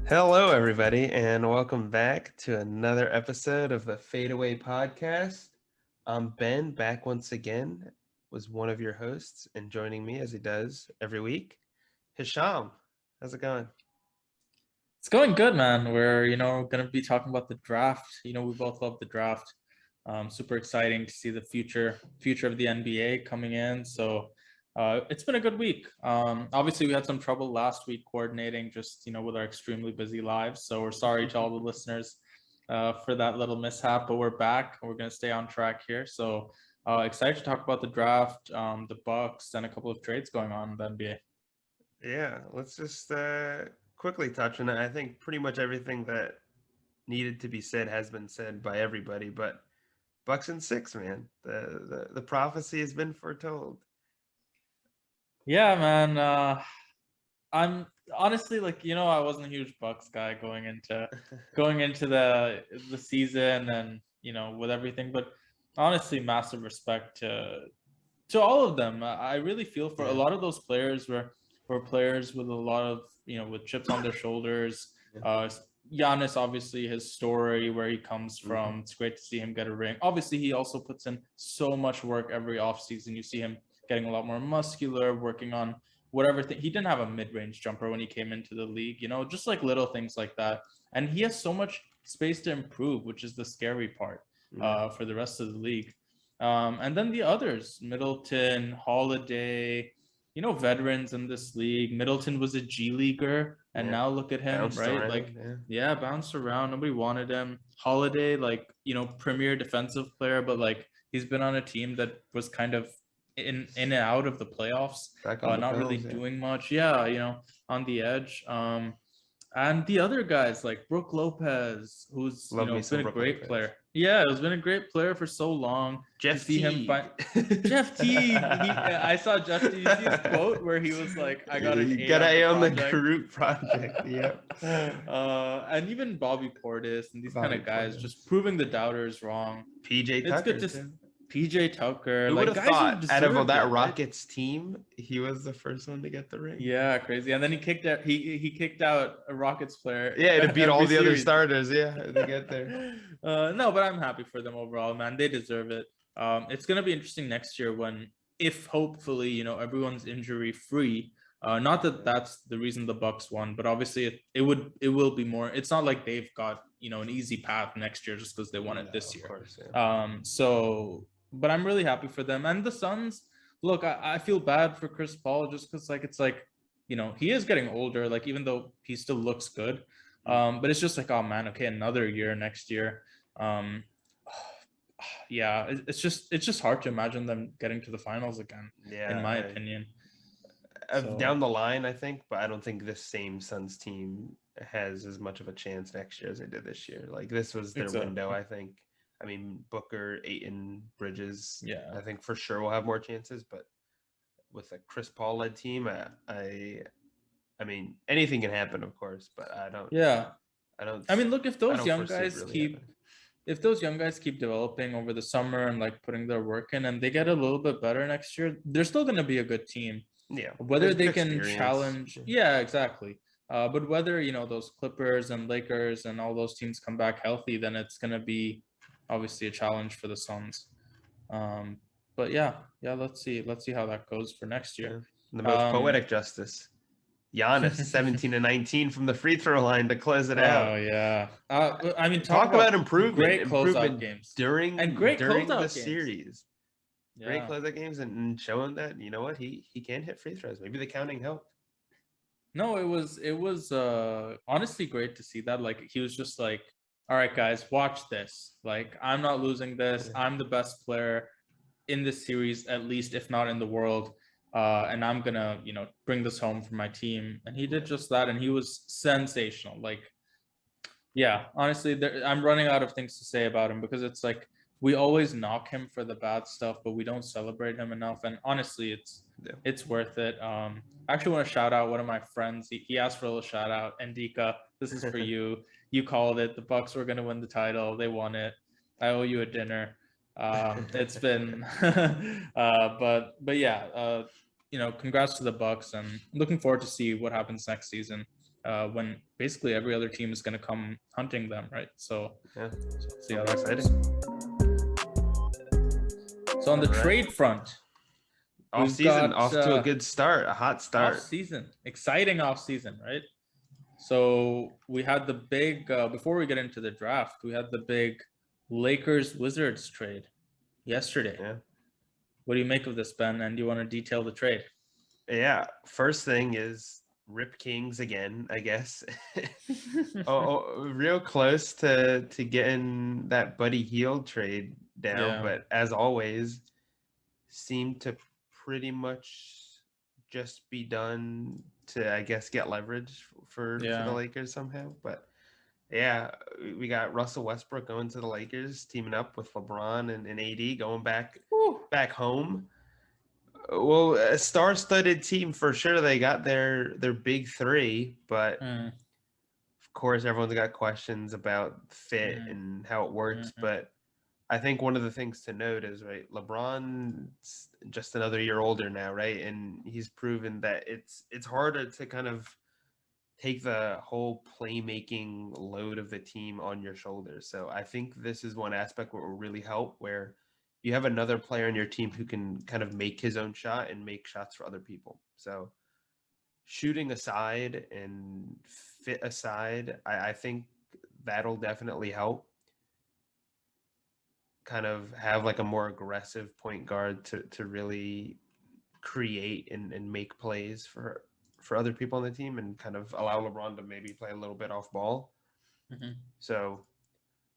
Hello, everybody, and welcome back to another episode of the Fadeaway Podcast. I'm Ben, back once again, was one of your hosts, and joining me as he does every week, Hisham. How's it going? It's going good, man. We're, going to be talking about the draft. We both love the draft. Super exciting to see the future of the NBA coming in. So it's been a good week. Obviously, we had some trouble last week coordinating just, with our extremely busy lives. So we're sorry to all the listeners for that little mishap, but we're back. We're going to stay on track here. So excited to talk about the draft, the Bucks, and a couple of trades going on in the NBA. Yeah, let's just quickly touch on it. I think pretty much everything that needed to be said has been said by everybody, but Bucks and six, man. The prophecy has been foretold. Yeah, man. I'm honestly I wasn't a huge Bucks guy going into the season and with everything, but honestly, massive respect to all of them. I really feel for a Yeah. lot of those players were players with a lot of with chips on their shoulders. Yeah. Giannis, obviously, his story, where he comes from. It's great to see him get a ring. Obviously, he also puts in so much work every offseason. You see him getting a lot more muscular, working on whatever thing. He didn't have a mid-range jumper when he came into the league, just like little things like that. And he has so much space to improve, which is the scary part for the rest of the league. And then the others, Middleton, Holiday, veterans in this league. Middleton was a G leaguer, and now look at him, Bounced right? around, Like, yeah. yeah, bounced around. Nobody wanted him. Holiday, like, premier defensive player, but like he's been on a team that was kind of in and out of the playoffs, Back on the not really Bills, yeah. doing much. Yeah, on the edge. And the other guys like Brooke Lopez, who's Love me been some a Brook great Lopez. player. Yeah, has been a great player for so long. To Jeff see him Teague. Jeff Teague. I saw Jeff Teague. You see his quote where he was like, "I got an You A got on an the A on the project." group project. Yep. And even Bobby Portis and these kind Bobby of guys just Portis. proving the doubters wrong. PJ It's Tucker good to too. PJ Tucker, Who would like have guys who thought out of all deserved that it, right? Rockets team, he was the first one to get the ring? Yeah, crazy. And then he kicked out a Rockets player Yeah, to beat all every the other series. starters. Yeah, to get there. No, but I'm happy for them overall, man. They deserve it. It's gonna be interesting next year when, if hopefully, everyone's injury free. Not that that's the reason the Bucks won, but obviously it will be more. It's not like they've got an easy path next year just because they won it this Of year. course, yeah. But I'm really happy for them and the Suns. Look, I feel bad for Chris Paul just because it's like he is getting older. Like, even though he still looks good, but it's just like, oh man, okay, another year next year. Um, yeah, it's just hard to imagine them getting to the finals again, in my opinion. Down the line, I think, but I don't think this same Suns team has as much of a chance next year as they did this year. Like, this was their window, I think. I mean, Booker, Ayton, Bridges, yeah, I think for sure will have more chances, but with a Chris Paul led team, I mean, anything can happen, of course, but I don't. Yeah, I mean, look, Really if those young guys keep developing over the summer and like putting their work in, and they get a little bit better next year, they're still going to be a good team. Yeah, whether they can challenge, yeah, exactly. But whether those Clippers and Lakers and all those teams come back healthy, then it's going to be obviously a challenge for the Suns. But yeah, let's see how that goes for next year. The most poetic justice. Giannis, 17 and 19 from the free throw line to close it out. Oh yeah. I mean, talk about improvement. Great closeout games during the series. Yeah. Great closeout games and showing that he can hit free throws. Maybe the counting helped. No, it was honestly great to see that. Like, he was just like, all right, guys, watch this. Like, I'm not losing this. I'm the best player in this series, at least, if not in the world. And I'm gonna, bring this home for my team. And he did just that, and he was sensational. Like, yeah, honestly, I'm running out of things to say about him, because it's like we always knock him for the bad stuff, but we don't celebrate him enough. And honestly, it's worth it. I actually want to shout out one of my friends. He asked for a little shout out. Endika, this is for you. You called it. The Bucks were going to win the title. They won it. I owe you a dinner. It's been, but yeah, congrats to the Bucks, and looking forward to see what happens next season. when basically every other team is going to come hunting them, right? So Yeah, see it'll how be that exciting. goes. So on the All right, trade front, off we've season, got off to a good start, a hot off start. season, exciting off season, right? So we had the big before we get into the draft, we had the big Lakers Wizards trade yesterday. Yeah. What do you make of this, Ben? And do you want to detail the trade? Yeah, first thing is Rip Kings again, I guess. Real close to getting that Buddy Hield trade down, Yeah, but as always, seemed to pretty much just be done to, I guess, get leverage for the yeah. Lakers somehow. But yeah, we got Russell Westbrook going to the Lakers, teaming up with LeBron and AD, going Whew. back home. Well, a star-studded team for sure. They got their big three, but Mm, of course, everyone's got questions about fit mm, and how it works. mm, But I think one of the things to note is, right, LeBron's just another year older now, right, and he's proven that it's harder to kind of take the whole playmaking load of the team on your shoulders. So I think this is one aspect where it will really help, where you have another player on your team who can kind of make his own shot and make shots for other people. So shooting aside and fit aside, I think that'll definitely help kind of have like a more aggressive point guard to really create and make plays for other people on the team and kind of allow LeBron to maybe play a little bit off ball. mhm. So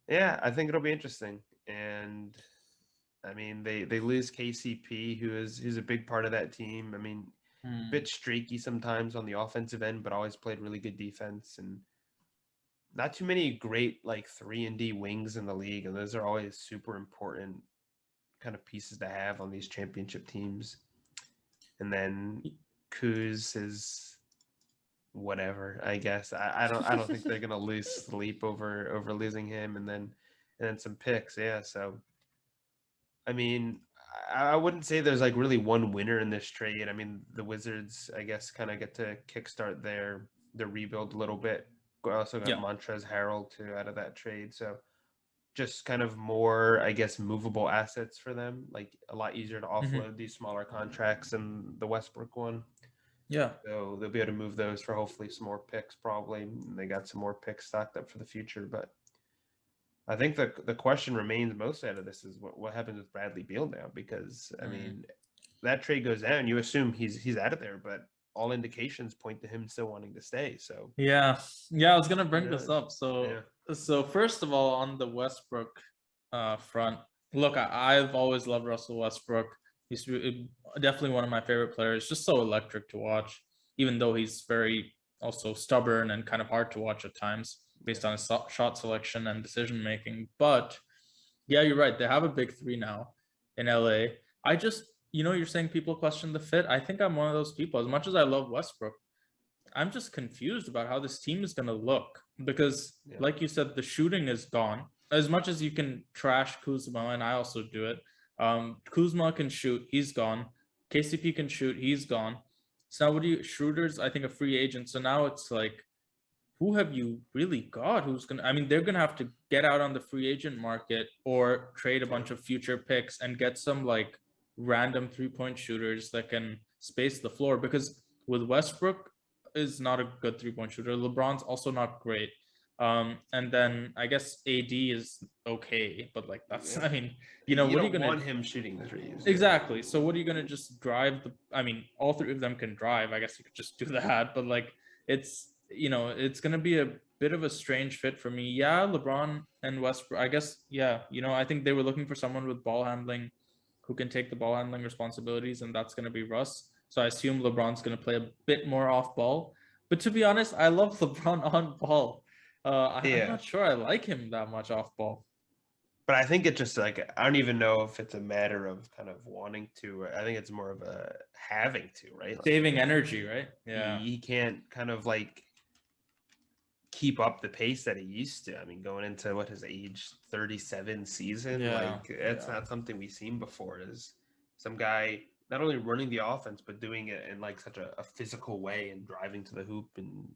yeah, I think it'll be interesting. And I mean, they lose KCP, who's a big part of that team. I mean, Mm. bit streaky sometimes on the offensive end, but always played really good defense and not too many great like 3-and-D wings in the league, and those are always super important kind of pieces to have on these championship teams. And then Kuz is whatever, I guess. I don't think they're gonna lose sleep over losing him, and then some picks. Yeah, so I mean, I wouldn't say there's like really one winner in this trade. I mean, the Wizards, I guess, kind of get to kickstart their rebuild a little bit. We also got Yeah. Montrezl Harrell too out of that trade, so just kind of more, I guess, movable assets for them. Like a lot easier to Mhm. offload these smaller contracts than the Westbrook one. Yeah. So they'll be able to move those for hopefully some more picks, probably. And they got some more picks stocked up for the future. But I think the question remains most out of this is what happens with Bradley Beal now, because I Mm. mean that trade goes down, you assume he's out of there, but all indications point to him still wanting to stay. So Yeah. Yeah, I was gonna who bring this knows? up. So Yeah, first of all, on the Westbrook front, look, I've always loved Russell Westbrook. Definitely one of my favorite players, just so electric to watch, even though he's very also stubborn and kind of hard to watch at times yeah, based on his shot selection and decision making. But yeah, you're right. They have a big three now in LA. I just, you're saying people question the fit. I think I'm one of those people. As much as I love Westbrook, I'm just confused about how this team is going to look because, yeah, like you said, the shooting is gone. As much as you can trash Kuzma, and I also do it, Kuzma can shoot, he's gone. KCP can shoot, he's gone. So now, what do you? Schroeder's, I think, a free agent. So now it's like, who have you really got? Who's gonna? I mean, they're gonna have to get out on the free agent market or trade a yeah, bunch of future picks and get some like random 3-point shooters that can space the floor because with Westbrook is not a good 3-point shooter. LeBron's also not great. And then I guess AD is okay, but like that's yeah. I mean, You what are you don't gonna want him shooting the threes. Yeah, exactly? So what are you gonna just drive the I mean, all three of them can drive. I guess you could just do that, but like it's gonna be a bit of a strange fit for me. Yeah, LeBron and Westbrook. I guess, yeah, I think they were looking for someone with ball handling who can take the ball handling responsibilities, and that's gonna be Russ. So I assume LeBron's gonna play a bit more off ball. But to be honest, I love LeBron on ball. I'm yeah. not sure I like him that much off ball. But I think it just like I don't even know if it's a matter of kind of wanting to. I think it's more of a having to, right? Like Saving energy, right? Yeah. he can't kind of like keep up the pace that he used to. I mean, going into what his age 37 season, Yeah. like that's Yeah. not something we've seen before. Is some guy not only running the offense but doing it in like such a physical way and driving to the hoop and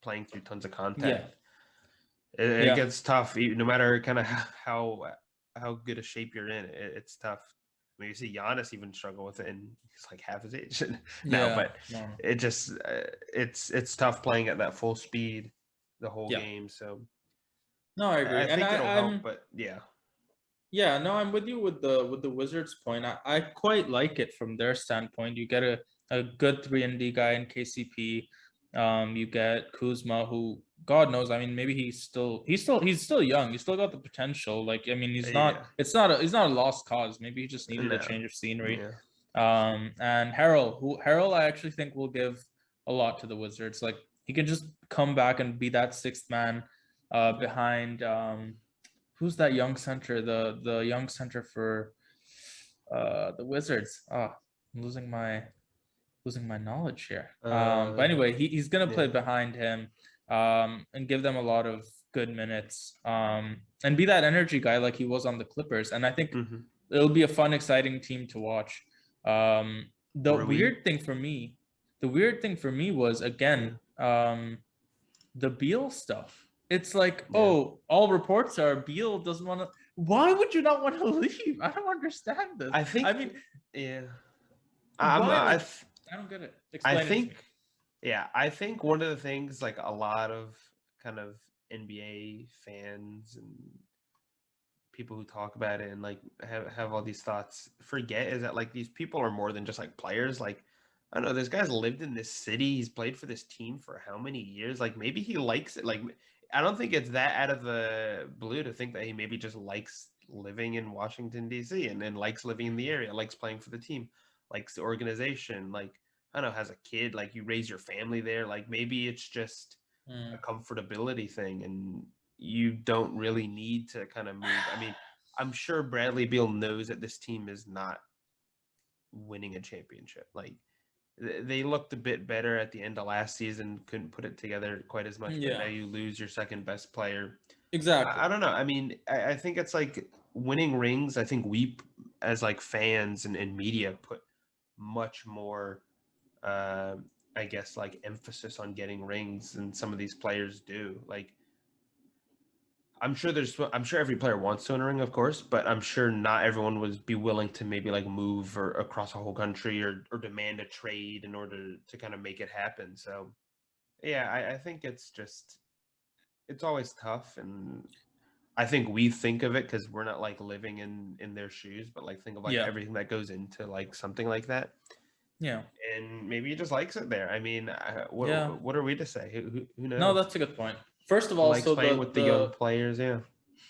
playing through tons of Yeah. contact. It Yeah. gets tough, no matter kind of how good a shape you're in. It's tough. I mean, you see Giannis even struggle with it, and he's like half his age now. Yeah. But No. it just it's tough playing at that full speed the whole Yeah. game. So No, I agree. I And think it'll help. I'm But yeah, Yeah, no, I'm with you with the Wizards point. I quite like it from their standpoint. You get a good 3 and D guy in KCP. You get Kuzma, who God knows, I mean, maybe he's still young. He's still got the potential. Like, I mean, yeah, he's not a lost cause. Maybe he just needed a no, change of scenery. yeah, And Harrell I actually think will give a lot to the Wizards. Like, he can just come back and be that sixth man behind who's that young center? The young center for the Wizards. Oh, I'm losing my knowledge here. But uh, anyway, he's gonna play yeah, behind him and give them a lot of good minutes and be that energy guy like he was on the Clippers. And I think mm-hmm. it'll be a fun, exciting team to watch. Rui, The weird thing for me was yeah, again the Beal stuff. It's like, yeah. oh, all reports are Beal doesn't want to. Why would you not want to leave? I don't understand this. I think, I mean, yeah, I'm, why? I, Like, th- I don't get it. I Explain it to think, me. yeah, I think one of the things like a lot of kind of NBA fans and people who talk about it and like have all these thoughts forget is that like these people are more than just like players. Like, I don't know, this guy's lived in this city, he's played for this team for how many years? Like maybe he likes it. Like I don't think it's that out of the blue to think that he maybe just likes living in Washington DC and then likes living in the area, likes playing for the team, likes the organization, like I don't know, has a kid, like you raise your family there. Like maybe it's just a Mm. comfortability thing and you don't really need to kind of move. I mean, I'm sure Bradley Beal knows that this team is not winning a championship. Like they looked a bit better at the end of last season, couldn't put it together quite as much, but now Yeah, you lose your second best player. exactly. I don't know. I mean, I think it's like winning rings. I think we, as like fans and media, put much more uh, I guess like emphasis on getting rings than some of these players do. Like I'm sure every player wants to win a ring, of course, but I'm sure not everyone would be willing to maybe like move or across a whole country or demand a trade in order to kind of make it happen. So yeah, I think it's just it's always tough and I think we think of it because we're not like living in their shoes, but like think of like Yeah, everything that goes into like something like that. yeah, And maybe he just likes it there. I mean, yeah. what are we to say? Who No, knows? that's a good point. First of He all, likes so playing with the young players. Yeah.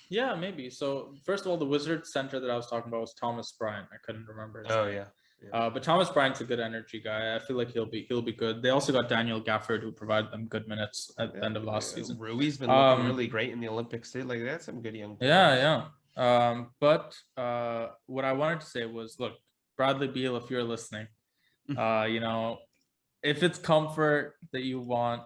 yeah, maybe. So first of all, the Wizards center that I was talking about was Thomas Bryant. I couldn't remember his Oh name. yeah. Yeah. But Thomas Bryant's a good energy guy. I feel like he'll be good. They also got Daniel Gafford, who provided them good minutes at the Yeah. end of last season. Rui's been looking Um, really great in the Olympics too. Like that's some good young players. yeah, yeah. But what I wanted to say was, look, Bradley Beal, if you're listening, you know, if it's comfort that you want,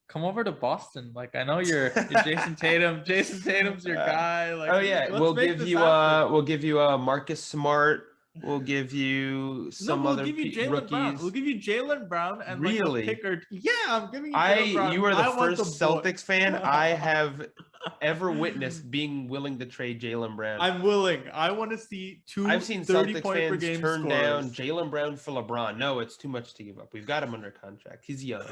come over to Boston. Like, I know you're Jason Tatum. Jason Tatum's your guy. Like, Oh yeah, let's make this happen. we'll give you Marcus Smart. We'll give you No, some we'll other give you Jalen Brown. We'll rookies. give you Jalen Brown and like a Really? picker. Yeah, I'm giving you Jalen Brown. You are the I want the first boy. Celtics fan I have ever witnessed being willing to trade Jalen Brown. I'm willing. I want to see I've two seen 30 Celtics point per fans game turn down scorers. Jalen Brown for LeBron. No, it's too much to give up. We've got him under contract. He's young.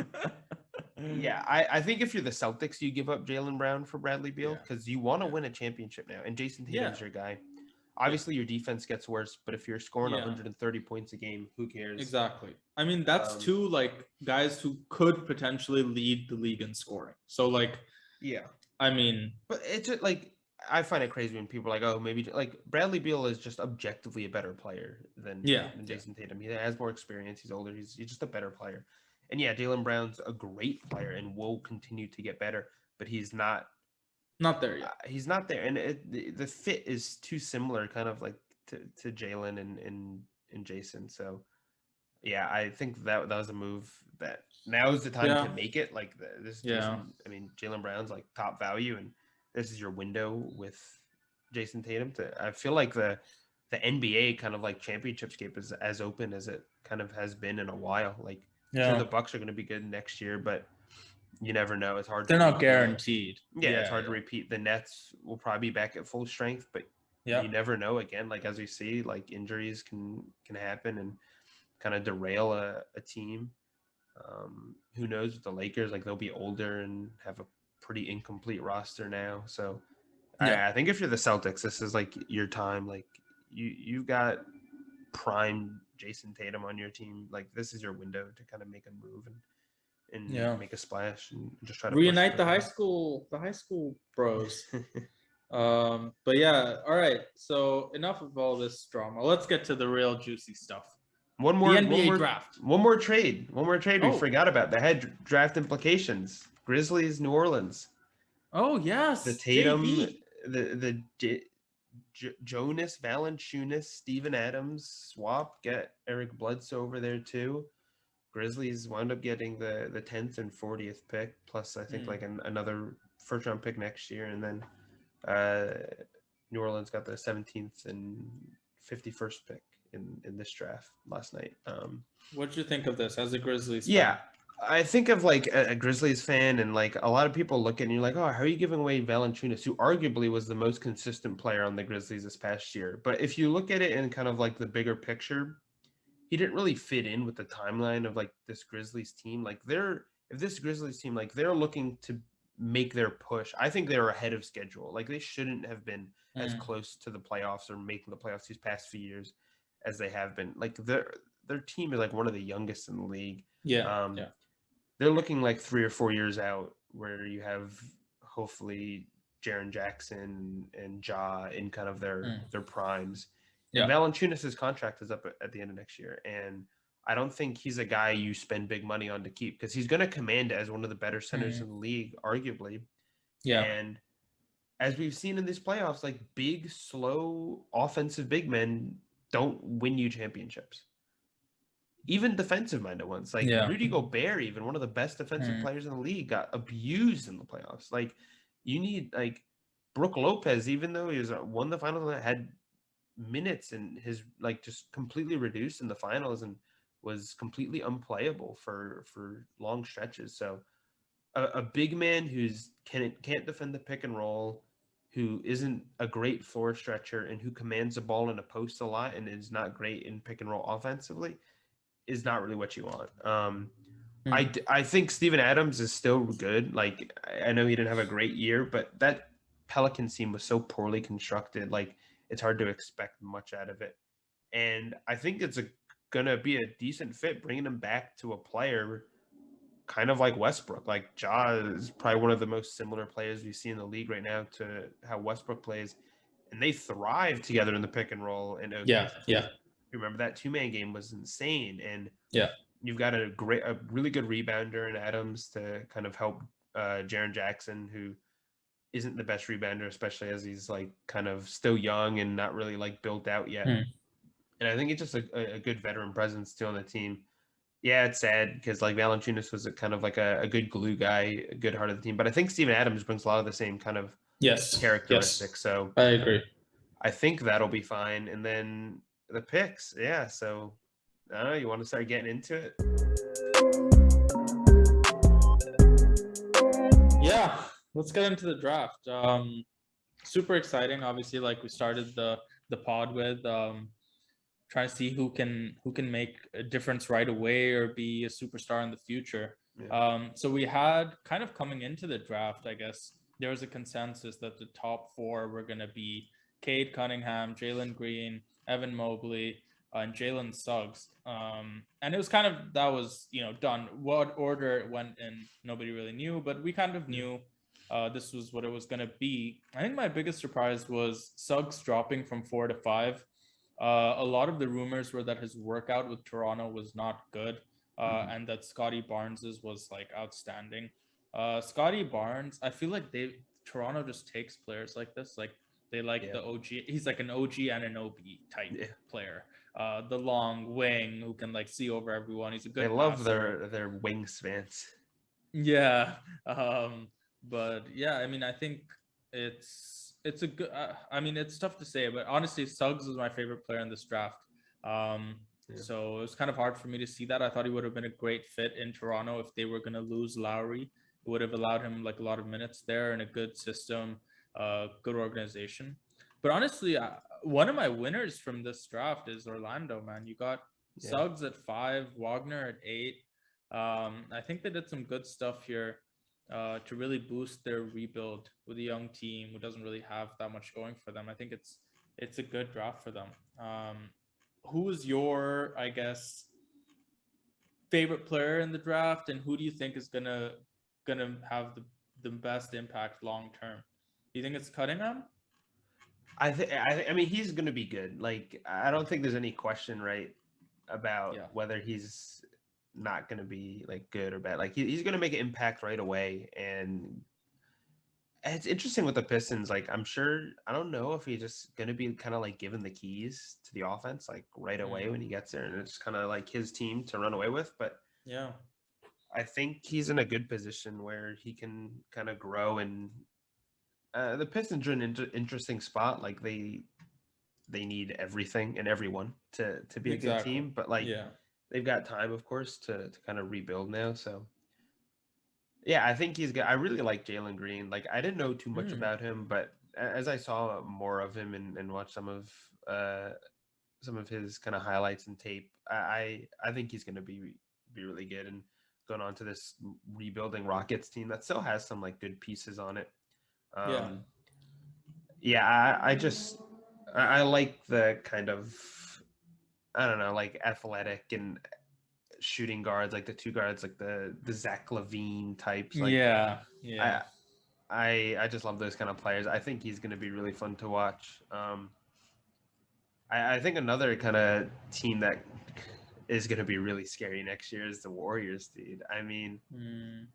Yeah, I think if you're the Celtics, you give up Jalen Brown for Bradley Beal Yeah. because you want to Yeah. win a championship now. And Jason Yeah. Tatum's your guy. Yeah. Obviously, your defense gets worse, but if you're scoring Yeah. 130 points a game, who cares? Exactly. I mean, that's Um, two like guys who could potentially lead the league in scoring. So like, Yeah. I mean, But it's just, like I find it crazy when people are like, oh, maybe like Bradley Beal is just objectively a better player yeah, than yeah, Jason Tatum. He has more experience. He's older. He's just a better player. And yeah, Jalen Brown's a great player and will continue to get better, but not there yet. he's not there. And the fit is too similar, kind of like to Jalen and Jason. So yeah, I think that was a move that now is the time to Yeah, make it. Like this yeah, Jason, I mean Jalen Brown's like top value, and this is your window with Jason Tatum. I feel like the NBA kind of like championship is as open as it kind of has been in a while. Like sure yeah. the Bucks are going to be good next year, but you never know. It's hard to They're not repeat it. guaranteed. Yeah, it's Yeah, hard to repeat. The Nets will probably be back at full strength, but yeah, you never know. Again, like as we see, like injuries can happen and kind of derail a team. Who knows with the Lakers? Like they'll be older and have a pretty incomplete roster now. So yeah, I think if you're the Celtics, this is like your time. Like you've got prime Jason Tatum on your team. Like this is your window to kind of make a move and yeah. make a splash and just try to push Reunite through. the high school bros. But yeah, all right. So enough of all this drama. Let's get to the real juicy stuff. One The more, one NBA more, draft. one more trade. One more trade we Oh, forgot about that had draft implications. Grizzlies, New Orleans. oh The yes, Tatum, JV. Jonas Valanciunas, Steven Adams swap. Get Eric Bledsoe over there too. Grizzlies wound up getting the 10th and 40th pick, plus I think like another first round pick next year, and then New Orleans got the 17th and 51st pick in this draft last night. What did you think of this as a Grizzlies Yeah, fan? I think of like a Grizzlies fan, and like a lot of people look at it and you're like, oh, how are you giving away Valanciunas, who arguably was the most consistent player on the Grizzlies this past year? But if you look at it in kind of like the bigger picture, he didn't really fit in with the timeline of like this Grizzlies team. Like if this Grizzlies team, like they're looking to make their push, I think they're ahead of schedule. Like they shouldn't have been as close to the playoffs or making the playoffs these past few years as they have been. Like their team is like one of the youngest in the league. Yeah, Um, yeah, they're looking like 3 or 4 years out where you have hopefully Jaren Jackson and Ja in kind of their primes. And yeah. Valanciunas' contract is up at the end of next year. And I don't think he's a guy you spend big money on to keep because he's going to command as one of the better centers in the league, arguably. Yeah. And as we've seen in these playoffs, like big, slow offensive big men don't win you championships. Even defensive-minded ones, like Yeah. Rudy Gobert, even one of the best defensive players in the league, got abused in the playoffs. Like you need like Brook Lopez, even though he was won the finals, had minutes and his like just completely reduced in the finals and was completely unplayable for long stretches. So a big man who's can't defend the pick and roll, who isn't a great floor stretcher, and who commands the ball in a post a lot and is not great in pick and roll offensively is not really what you want. I think Steven Adams is still good. Like I know he didn't have a great year, but that Pelicans team was so poorly constructed. Like it's hard to expect much out of it. And I think it's gonna be a decent fit bringing him back to a player kind of like Westbrook. Like Ja is probably one of the most similar players we see in the league right now to how Westbrook plays, and they thrive together in the pick and roll in Yeah. OKC. Yeah. Remember that 2-man game was insane, and Yeah. you've got a really good rebounder in Adams to kind of help Jaren Jackson, who isn't the best rebounder, especially as he's like kind of still young and not really like built out yet. And I think it's just a good veteran presence too on the team. Yeah, it's sad because like Valanciunas was a kind of like a good glue guy, a good heart of the team. But I think Steven Adams brings a lot of the same kind of Yes. Yes. characteristics. So I agree. I think that'll be fine. And then the picks, yeah. So I don't know. You want to start getting into it? Yeah. Let's get into the draft. Super exciting. Obviously, like we started the pod with trying to see who can make a difference right away or be a superstar in the future. Yeah. So we had kind of coming into the draft, I guess there was a consensus that the top four were going to be Cade Cunningham, Jalen Green, Evan Mobley, and Jalen Suggs. And it was kind of, that was, done. What order it went in, nobody really knew, but we kind of knew this was what it was going to be. I think my biggest surprise was Suggs dropping from 4 to 5. A lot of the rumors were that his workout with Toronto was not good, and that Scotty Barnes's was like outstanding. Scotty Barnes, I feel like Toronto just takes players like this, like they like the OG. He's like an OG and an OB type player. The long wing who can like see over everyone. He's a good. They love passer. their wingspans. Yeah, but yeah, I mean, I think it's a good. I mean, it's tough to say, but honestly, Suggs was my favorite player in this draft. So it was kind of hard for me to see that. I thought he would have been a great fit in Toronto if they were going to lose Lowry. It would have allowed him like a lot of minutes there and a good system, good organization. But honestly, one of my winners from this draft is Orlando, man. You got Yeah. Suggs at 5, Wagner at 8. I think they did some good stuff here to really boost their rebuild with a young team who doesn't really have that much going for them. I think it's a good draft for them. Who's your, I guess, favorite player in the draft, and who do you think is gonna have the best impact long term? Do you think it's Cunningham? I mean, he's going to be good. Like, I don't think there's any question, right, about Yeah. whether he's not going to be like good or bad. Like, he's going to make an impact right away. And it's interesting with the Pistons. Like, I'm sure, I don't know if he's just going to be kind of like given the keys to the offense like right away Mm, when he gets there, and it's kind of like his team to run away with. But yeah. I think he's in a good position where he can kind of grow. And the Pistons are in an interesting spot. Like, they need everything and everyone to be a good Exactly. team, but like Yeah. they've got time, of course, to kind of rebuild now. So yeah, I think he's good. I really like Jalen Green. Like, I didn't know too much Mm, about him, but as I saw more of him and watched some of his kind of highlights and tape, I think he's going to be really good, and going on to this rebuilding Rockets team that still has some like good pieces on it. yeah. Um, yeah, I like the kind of, I don't know, like athletic and shooting guards, like the two guards, like the Zach Levine types. Like, Yeah. Yeah. I I just love those kind of players. I think he's going to be really fun to watch. I think another kind of team that is going to be really scary next year is the Warriors, dude. I mean, Mm,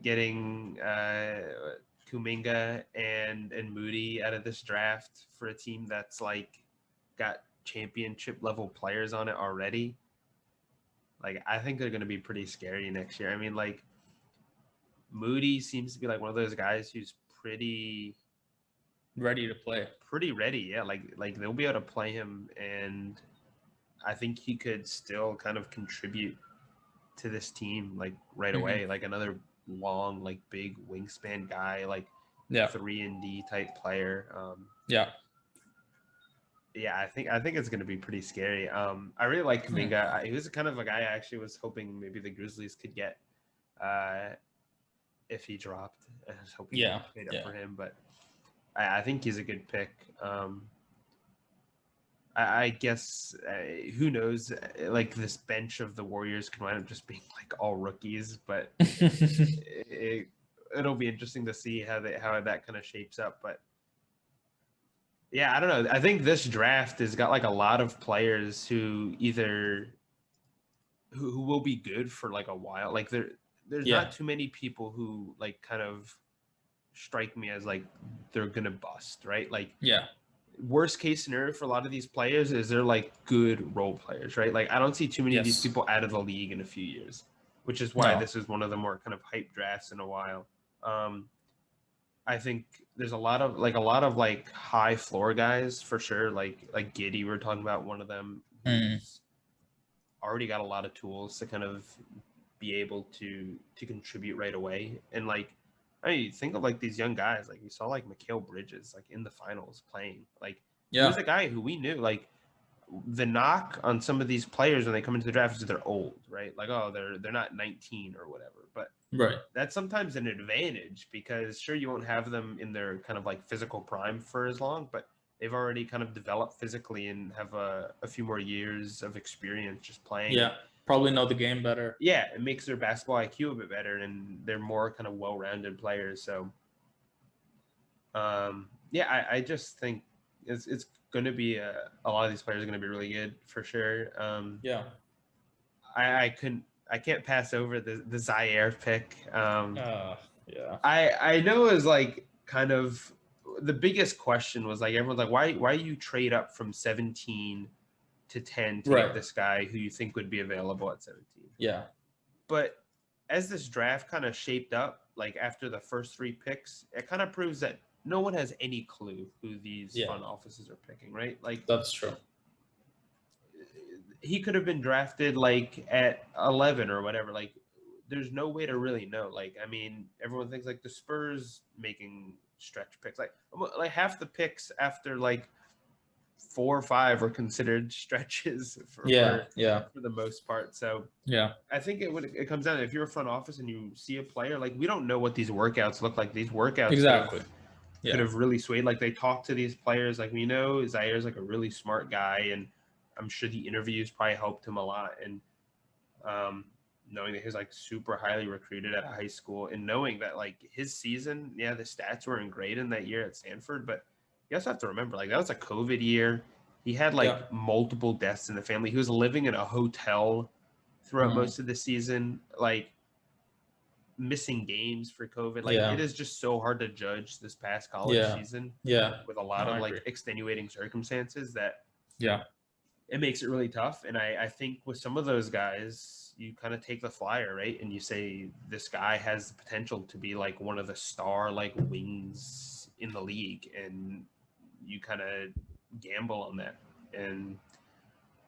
getting Kuminga and Moody out of this draft for a team that's like got championship level players on it already. Like, I think they're going to be pretty scary next year. I mean, like, Moody seems to be like one of those guys who's ready to play. pretty ready. Yeah, like they'll be able to play him, and I think he could still kind of contribute to this team like right Hmm. away. Like another long, like big wingspan guy, like Yeah. 3-and-D type player. Yeah. Yeah, I think it's going to be pretty scary. I really like Hmm. Kaminga. He was kind of a guy I actually was hoping maybe the Grizzlies could get uh, if he dropped. I was hoping they Yeah. could trade up Yeah. for him, but I think he's a good pick. I guess who knows? Like, this bench of the Warriors could wind up just being like all rookies, but it, it'll be interesting to see how that kind of shapes up. But yeah, I don't know. I think this draft has got like a lot of players who either who will be good for like a while. Like, there's Yeah. not too many people who like kind of strike me as like they're gonna bust, right? Like, Yeah. worst case scenario for a lot of these players is they're like good role players, right? Like, I don't see too many of these Yes. people out of the league in a few years, which is why No. this is one of the more kind of hype drafts in a while. Um, I think there's a lot of like high floor guys for sure. Like Giddy, we are talking about one of them Mm, who's already got a lot of tools to kind of be able to contribute right away. And like, I mean, think of like these young guys. Like, we saw like Mikal Bridges like in the finals playing. Like, he was yeah. a guy who we knew. Like, the knock on some of these players when they come into the draft is they're old, right? Like, oh, they're not 19 or whatever. But Right. that's sometimes an advantage because sure, you won't have them in their kind of like physical prime for as long, but they've already kind of developed physically and have a few more years of experience just playing. And Yeah. Probably know the game better. yeah, it makes their basketball IQ a bit better, and they're more kind of well-rounded players. So yeah, I just think it's going to be a lot of these players are going to be really good for sure. Yeah. I can't pass over the Zaire pick. Yeah. I know it was like kind of the biggest question was like everyone's like, why you trade up from 17 to 10 to Right. get this guy who you think would be available at 17. Yeah. But as this draft kind of shaped up, like after the first three picks, it kind of proves that no one has any clue who these Yeah. front offices are picking, right? Like, That's true. he could have been drafted like at 11 or whatever. Like, there's no way to really know. Like, I mean, everyone thinks like the Spurs making stretch picks, like half the picks after like 4 or 5 are considered stretches Yeah, yeah, for the most part. So yeah. I think it comes down to if you're a front office and you see a player, like we don't know what these workouts look like. These workouts Exactly. could Yeah, have really swayed. Like they talk to these players, like we know Zaire's like a really smart guy, and I'm sure the interviews probably helped him a lot. And um, knowing that he's like super highly recruited at a high school, and knowing that like his season, yeah, the stats weren't great in that year at Stanford, but you also have to remember like that was a COVID year. He had yeah. like multiple deaths in the family. He was living in a hotel throughout Mhm. most of the season, like missing games for COVID. Like Yeah, it is just so hard to judge this past college yeah, season yeah. with a No, lot I of agree. like extenuating circumstances that Yeah, it makes it really tough. And I think with some of those guys, you kind of take the flyer, right? And you say this guy has the potential to be like one of the star like wings in the league, and you kind of gamble on that. And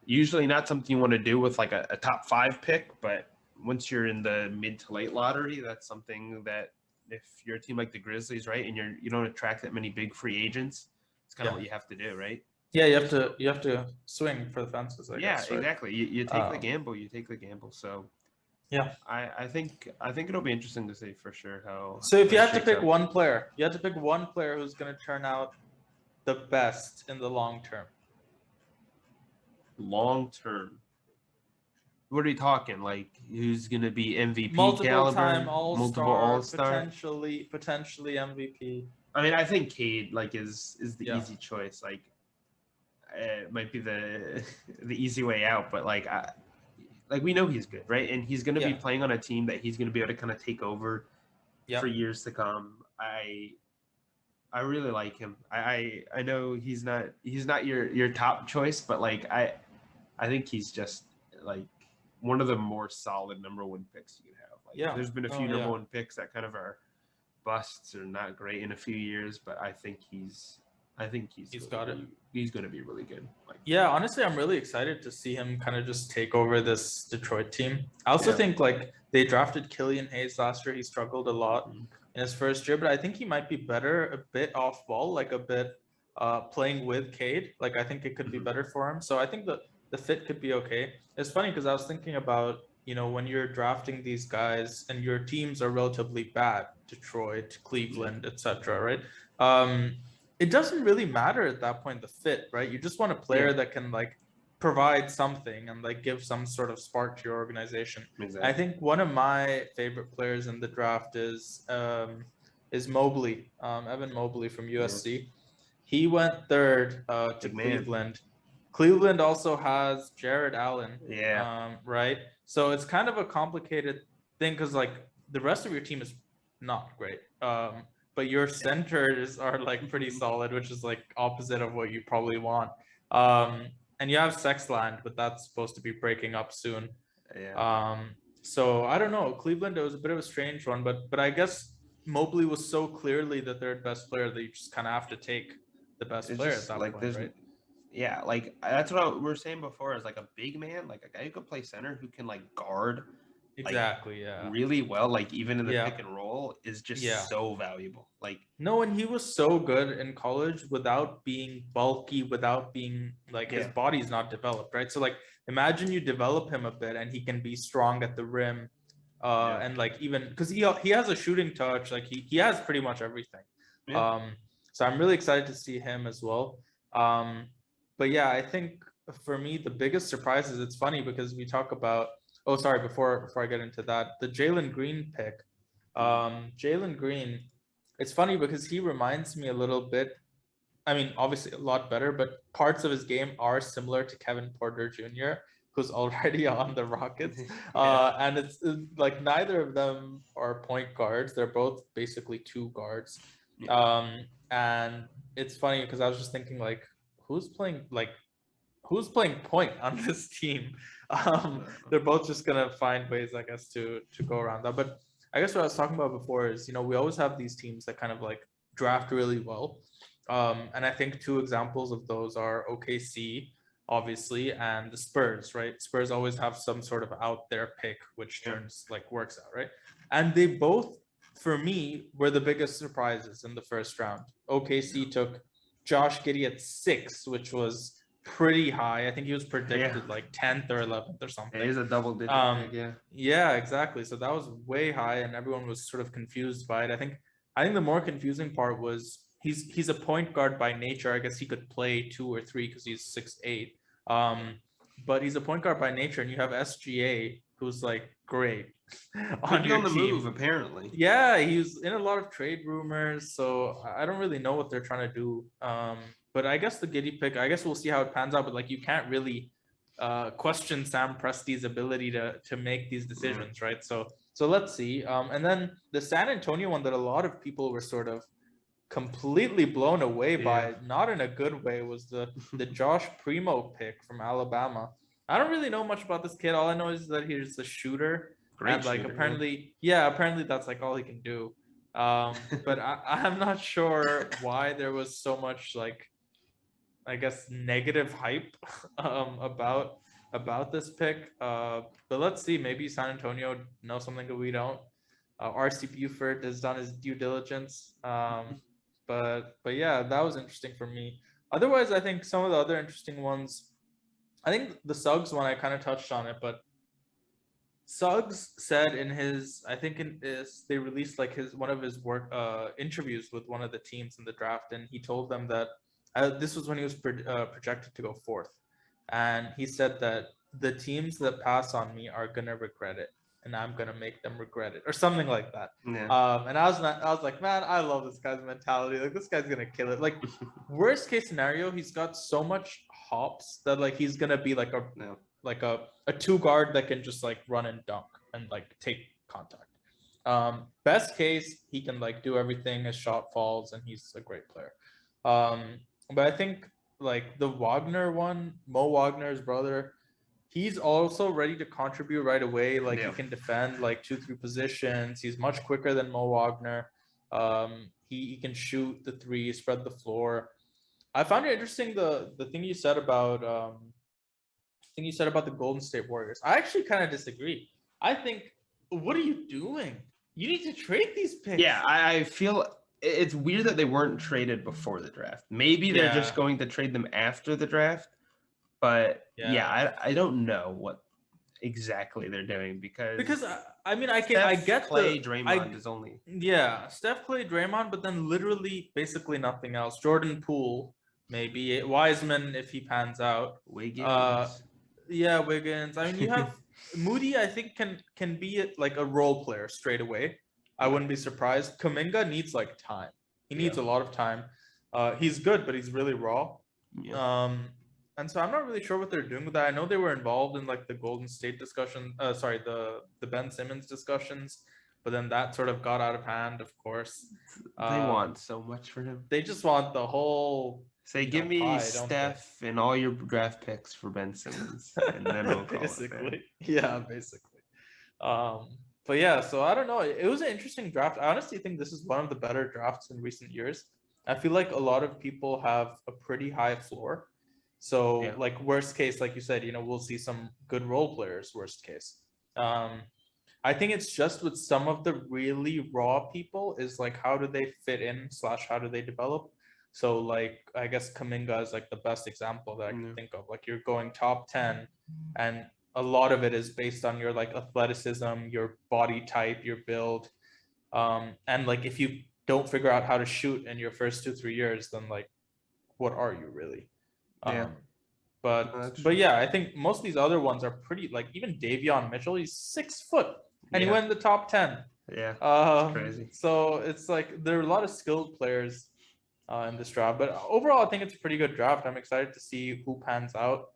usually not something you want to do with like a top 5 pick, but once you're in the mid to late lottery, that's something that if you're a team like the Grizzlies, right, and you don't attract that many big free agents, it's kind of yeah, what you have to do, right? yeah. So You have to swing for the fences, I yeah, guess, right? exactly. You take the Um, gamble. You take the gamble. So yeah. I think it'll be interesting to see for sure So if how you it had to shakes pick out. one player, you had to pick one player who's going to turn out the best in the long term. Long term, what are we talking? Like who's gonna be MVP Multiple time caliber, All multiple All Star, Star? potentially MVP. I mean, I think Cade like is the Yeah, easy choice. Like it might be the the easy way out, but like we know he's good, right? And he's going to be yeah, playing on a team that he's going to be able to kind of take over yeah, for years to come. I really like him. I know he's not your top choice, but like I think he's just like one of the more solid number 1 picks you can have. Like yeah. there's been a Oh, few number yeah. 1 picks that kind of are busts or not great in a few years, but I think He's got it. he's going to be really good. Like Yeah, honestly, I'm really excited to see him kind of just take over this Detroit team. I also yeah. think like they drafted Killian Hayes last year. He struggled a lot Mhm. in his first year, but I think he might be better a bit off ball, like a bit playing with Cade. Like I think it could be Mhm. better for him. So I think the fit could be okay. It's funny because I was thinking about, when you're drafting these guys and your teams are relatively bad, Detroit, Yeah. Cleveland, etc., right? Um, it doesn't really matter at that point the fit, right? You just want a Yeah. player that can like provide something and like give some sort of spark to your organization. I Exactly. think one of my favorite players in the draft is Mobley, Evan Mobley from Yeah. USC. He went third to Big man. Cleveland. Cleveland also has Jared Allen, Yeah. right? So it's kind of a complicated thing because like the rest of your team is not great. But your Yeah. centers are like pretty solid, which is like opposite of what you probably want. Um, and you have Sexland, but that's supposed to be breaking up soon. Yeah. Um, so I don't know. Cleveland, it was a bit of a strange one, but I guess Mobley was so clearly the third best player that you just kind of have to take the best It's player at just that like point, there's right? yeah, like that's what we were saying before is like a big man, like a guy who can play center who can like guard like Exactly. Yeah. really well, like even in the Yeah. pick and roll is Yeah. just so valuable. Like No, and he was so good in college without being bulky, without being like his yeah. body's not developed, right? So like imagine you develop him a bit and he can be strong at the rim. Yeah. And like even because he has a shooting touch, like he has pretty much everything. Yeah. Um, so I'm really excited to see him as well. Um, but yeah, I think for me the biggest surprise is it's funny because we talk about sorry, before I get into that, the Jalen Green pick. Mhm. Jalen Green, it's funny because he reminds me a little bit. I mean, obviously a lot better, but parts of his game are similar to Kevin Porter Jr., who's already on the Rockets. Yeah. And it's like neither of them are point guards. They're both basically two guards. Yeah. And it's funny because I was just thinking like, who's playing like who's playing point on this team? They're both just gonna find ways, I guess, to go around that. But I guess what I was talking about before is, we always have these teams that kind of like draft really well. And I think two examples of those are OKC. obviously, and the Spurs, right? Spurs always have some sort of out there pick, which Yeah. turns like works out, right? And they both, for me, were the biggest surprises in the first round. OKC took Josh Giddey at 6, which was pretty high. I think he was predicted like 10th or 11th or It something. is a double-digit pick, yeah. Yeah, exactly. So that was way high, and everyone was sort of confused by it. I think the more confusing part was he's a point guard by nature. I guess he could play 2 or 3 because he's 6'8". But he's a point guard by nature, and you have SGA who's like great Could on be your on the team. move, apparently. Yeah, he's in a lot of trade rumors, so I don't really know what they're trying to do. But I guess the Giddey pick, I guess we'll see how it pans out. But like, you can't really question Sam Presti's ability to make these decisions, right? So let's see. And then the San Antonio one that a lot of people were sort of completely blown away by, not in a good way, was the Josh Primo pick from Alabama. I don't really know much about this kid. All I know is that he's a shooter. Great And like shooter, apparently that's like all he can do. But I'm not sure why there was so much like, I guess, negative hype about this pick. But let's see. Maybe San Antonio knows something that we don't. RC Buford has done his due diligence. But yeah, that was interesting for me. Otherwise, I think some of the other interesting ones. I think the Suggs one, I kind of touched on it, but Suggs said in his, I think in this, they released like one of his work interviews with one of the teams in the draft, and he told them that this was when he was projected to go 4th, and he said that the teams that pass on me are gonna regret it, and I'm gonna make them regret it, or something like that. Yeah. And I was like, man, I love this guy's mentality. Like, this guy's gonna kill it. Like, worst case scenario, he's got so much hops that like he's gonna be like a 2 guard that can just like run and dunk and like take contact. Best case, he can like do everything, his shot falls, and he's a great player. But I think like the Wagner one, Mo Wagner's brother, he's also ready to contribute right away. Like, he can defend like 2-3 positions. He's much quicker than Mo Wagner. He can shoot the 3, spread the floor. I found it interesting the thing you said about the Golden State Warriors. I actually kind of disagree. I think, what are you doing? You need to trade these picks. Yeah, I feel it's weird that they weren't traded before the draft. Maybe they're just going to trade them after the draft. But I don't know what exactly they're doing because I mean, I get Clay, Draymond is only Steph, Clay, Draymond, but then literally basically nothing else. Jordan Poole, maybe Wiseman if he pans out. Wiggins. Wiggins. I mean, you have Moody. I think can be like a role player straight away. I wouldn't be surprised. Kuminga needs like time. He needs a lot of time. He's good, but he's really raw. And so I'm not really sure what they're doing with that. I know they were involved in like the Golden State discussion. The Ben Simmons discussions, but then that sort of got out of hand. Of course, they want so much for him. They just want the whole. Say, give me Steph and all your draft picks for Ben Simmons, and then we'll call basically. Basically. But yeah, so I don't know. It was an interesting draft. I honestly think this is one of the better drafts in recent years. I feel like a lot of people have a pretty high floor. So like, worst case, like you said, we'll see some good role players, worst case. I think it's just with some of the really raw people is like, how do they fit in / how do they develop? So like, I guess Kuminga is like the best example that I can think of. Like, you're going top 10 and a lot of it is based on your like athleticism, your body type, your build. And like, if you don't figure out how to shoot in your first 2-3 years, then like, what are you really? But yeah, I think most of these other ones are pretty, like, even Davion Mitchell, he's 6 foot and he went in the top 10. It's crazy. So it's like there are a lot of skilled players in this draft, but overall I think it's a pretty good draft. I'm excited to see who pans out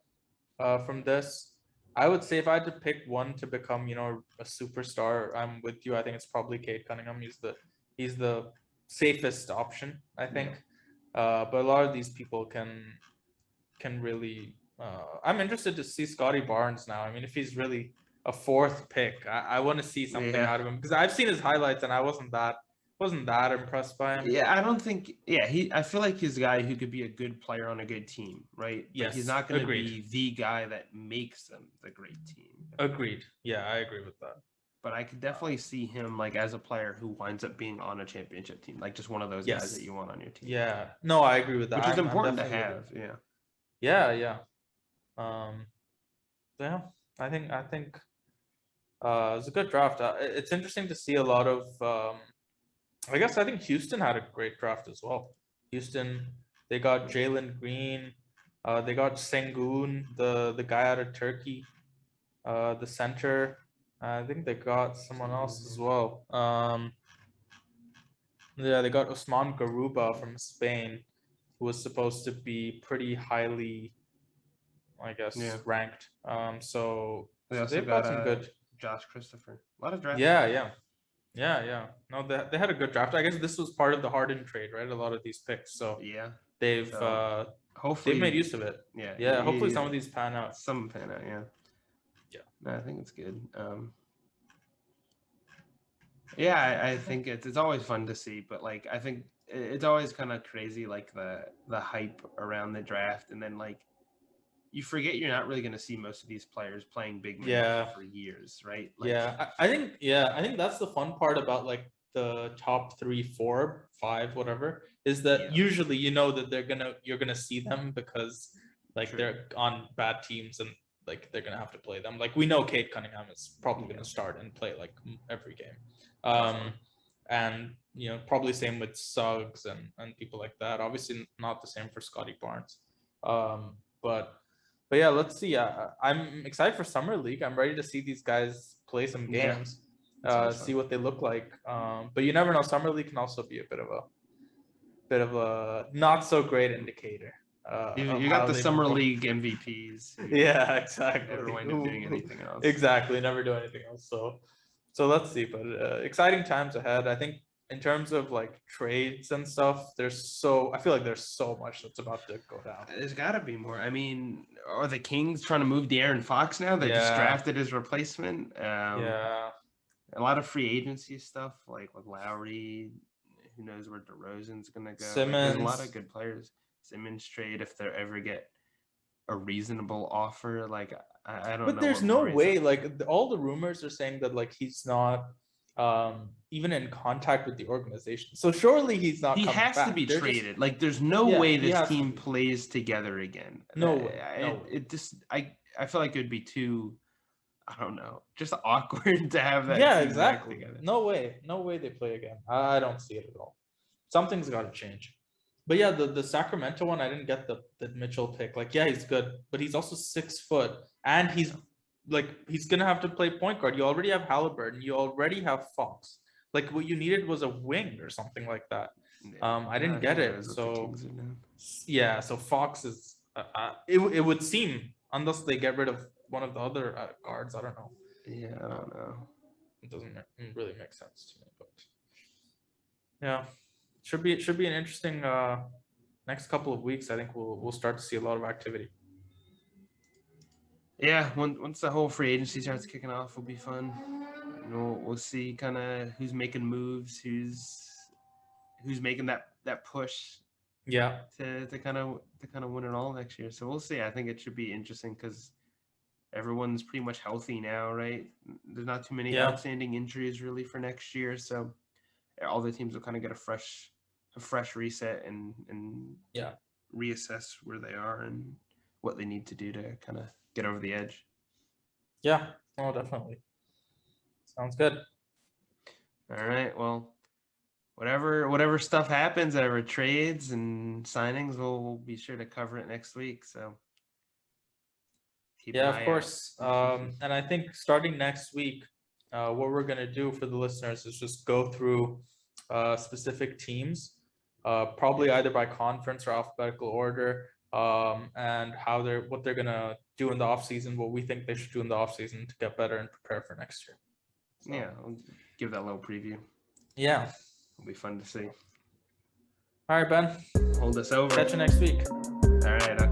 from this. I would say if I had to pick one to become, a superstar, I'm with you. I think it's probably Cade Cunningham. He's the safest option, I think. But a lot of these people can really. I'm interested to see Scotty Barnes now. I mean, if he's really a 4th pick, I want to see something out of him, because I've seen his highlights and I wasn't that wasn't that impressed by him. Yeah, I don't think. Yeah, I feel like he's a guy who could be a good player on a good team, right? But he's Yes, not going to agreed. be the guy that makes them the great team. Agreed. Yeah, I agree with that. But I could definitely see him like as a player who winds up being on a championship team, like just one of those guys that you want on your team. Yeah. No, I agree with that. Which is I'm important to definitely have. Yeah. Yeah. Yeah. I think it's a good draft. It's interesting to see a lot of. I think Houston had a great draft as well. Houston, they got Jalen Green. They got Sengun, the guy out of Turkey, the center. I think they got someone else as well. Yeah, they got Osman Garuba from Spain, who was supposed to be pretty highly, I guess, ranked. So they've got some good. Josh Christopher. A lot of draft. Yeah. No, they had a good draft. I guess this was part of the Harden trade, right? A lot of these picks. So yeah, they've hopefully they've made use of it. Yeah. Hopefully some of these pan out. Some pan out. Yeah. Yeah. No, I think it's good. Yeah, I think it's always fun to see, but like I think it's always kind of crazy, like the hype around the draft, and then like you forget you're not really going to see most of these players playing big minutes for years, right? Like, I think that's the fun part about like the top 3, 4, 5, whatever, is that usually you know that you're gonna see them because like they're on bad teams and like they're gonna have to play them. Like we know Cade Cunningham is probably gonna start and play like every game. And probably same with Suggs and people like that. Obviously not the same for Scotty Barnes. But yeah, let's see. I'm excited for Summer League. I'm ready to see these guys play some games, see what they look like. But you never know. Summer League can also be a bit of a not so great indicator. You got the Summer League MVPs. Yeah, exactly. Never wind up doing anything else. Exactly, never do anything else. So let's see. But exciting times ahead. I think in terms of like trades and stuff, I feel like there's so much that's about to go down. There's got to be more. I mean, are the Kings trying to move De'Aaron Fox now? They just drafted his replacement. A lot of free agency stuff, like with Lowry. Who knows where DeRozan's going to go? Simmons. There's a lot of good players. Simmons trade if they ever get a reasonable offer. Like I don't know. But there's no way. Like all the rumors are saying that like he's not even in contact with the organization. So surely he's not. He has to be traded. Like there's no way this team plays together again. No way. It just I feel like it would be too. I don't know, just awkward to have that. Yeah, exactly. Together. No way they play again. I don't see it at all. Something's got to change. But yeah, the Sacramento one, I didn't get the Mitchell pick. Like, yeah, he's good, but he's also 6 foot, and he's gonna have to play point guard. You already have Halliburton. You already have Fox. Like, what you needed was a wing or something like that. I didn't get it. So yeah, so Fox is. It would seem, unless they get rid of one of the other guards. I don't know. Yeah, I don't know. It doesn't really make sense to me, but yeah. Should be an interesting next couple of weeks. I think we'll start to see a lot of activity. Yeah, once the whole free agency starts kicking off, will be fun. We'll see kind of who's making moves, who's making that push. Yeah. To kind of win it all next year. So we'll see. I think it should be interesting because everyone's pretty much healthy now, right? There's not too many outstanding injuries really for next year, so all the teams will kind of get a fresh reset and reassess where they are and what they need to do to kind of get over the edge. Yeah, oh, definitely. Sounds good. All right, well, whatever stuff happens, whatever trades and signings, we'll be sure to cover it next week. So of course. And I think starting next week, what we're gonna do for the listeners is just go through specific teams, probably either by conference or alphabetical order, and what they're gonna do in the offseason, what we think they should do in the offseason to get better and prepare for next year. So, yeah, I'll give that little preview. Yeah, it'll be fun to see. All right, Ben. Hold us over. Catch you next week. All right.